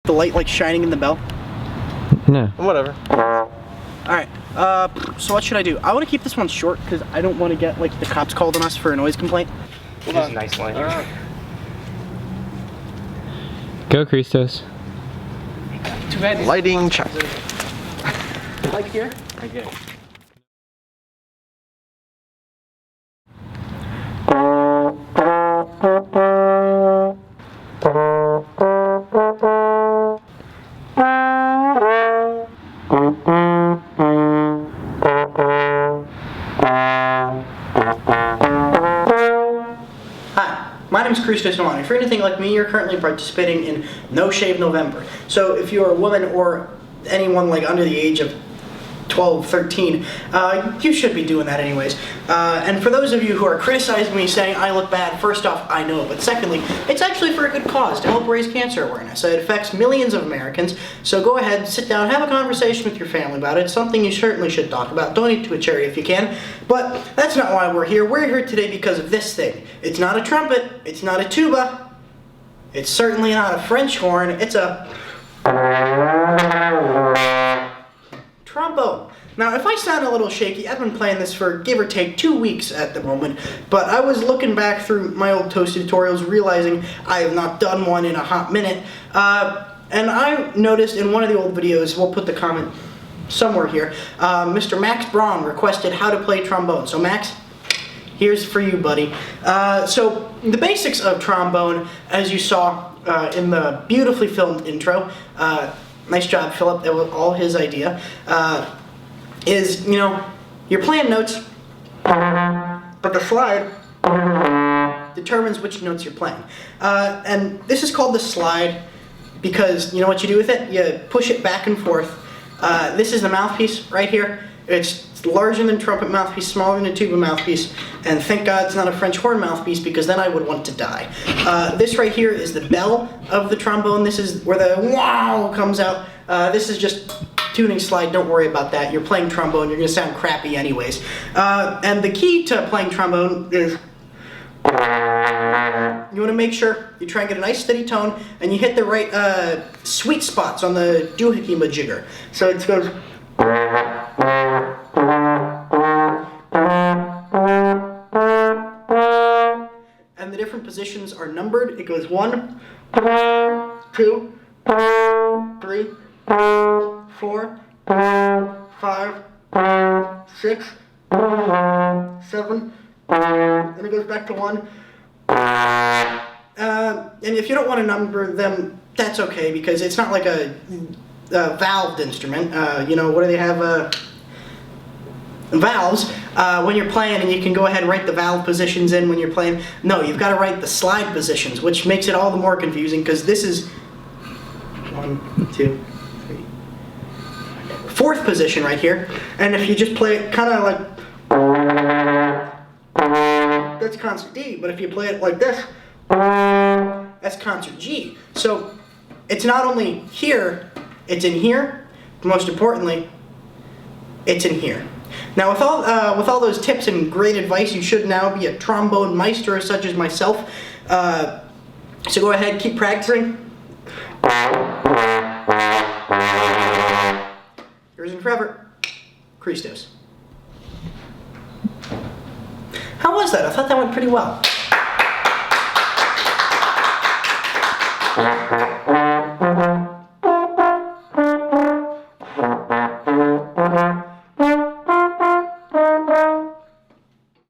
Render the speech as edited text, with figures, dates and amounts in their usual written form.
The light like shining in the bell? No. Whatever. Alright, so what should I do? I want to keep this one short because I don't want to get like the cops called on us for a noise complaint. Hold on. Nice language. Go, Christos. Too bad. Lighting check. Light here? Okay. Hi, my name is Christos. If you're anything like me, you're currently participating in No Shave November. So if you're a woman or anyone like under the age of 12, 13, you should be doing that anyways. And for those of you who are criticizing me saying I look bad, first off, I know, but secondly, it's actually for a good cause, to help raise cancer awareness. It affects millions of Americans, so go ahead, sit down, have a conversation with your family about it. It's something you certainly should talk about. Donate to a charity if you can, but that's not why we're here. We're here today because of this thing. It's not a trumpet, it's not a tuba, it's certainly not a French horn, it's a trombone. Now, if I sound a little shaky, I've been playing this for give or take 2 weeks at the moment, but I was looking back through my old Toasty tutorials, realizing I have not done one in a hot minute, and I noticed in one of the old videos, we'll put the comment somewhere here, Mr. Max Braun requested how to play trombone. So Max, here's for you, buddy. So the basics of trombone, as you saw in the beautifully filmed intro, nice job, Phillip, that was all his idea, is, you know, you're playing notes, but the slide determines which notes you're playing. And this is called the slide because, you know what you do with it? You push it back and forth. This is the mouthpiece right here. It's larger than trumpet mouthpiece, smaller than a tuba mouthpiece, and thank God it's not a French horn mouthpiece because then I would want to die. This right here is the bell of the trombone. This is where the wow comes out. This is just tuning slide, don't worry about that. You're playing trombone, you're going to sound crappy anyways. And the key to playing trombone is you want to make sure you try and get a nice steady tone and you hit the right sweet spots on the doohickey majigger. So it goes. And the different positions are numbered. It goes 1, 2, 3, 4, 5, 6, 7, then it goes back to 1. And if you don't want to number them, that's okay because it's not like a valved instrument. You know, what do they have? Valves. When you're playing, and you can go ahead and write the valve positions in when you're playing. No, you've got to write the slide positions, which makes it all the more confusing because this is 1, 2, 3, 4th position right here. And if you just play it kind of like, that's concert D, but if you play it like this, that's concert G. So it's not only here, it's in here, but most importantly, it's in here. Now with all those tips and great advice, you should now be a trombone maestro such as myself. So go ahead, keep practicing. Yours and forever, Christos. How was that? I thought that went pretty well.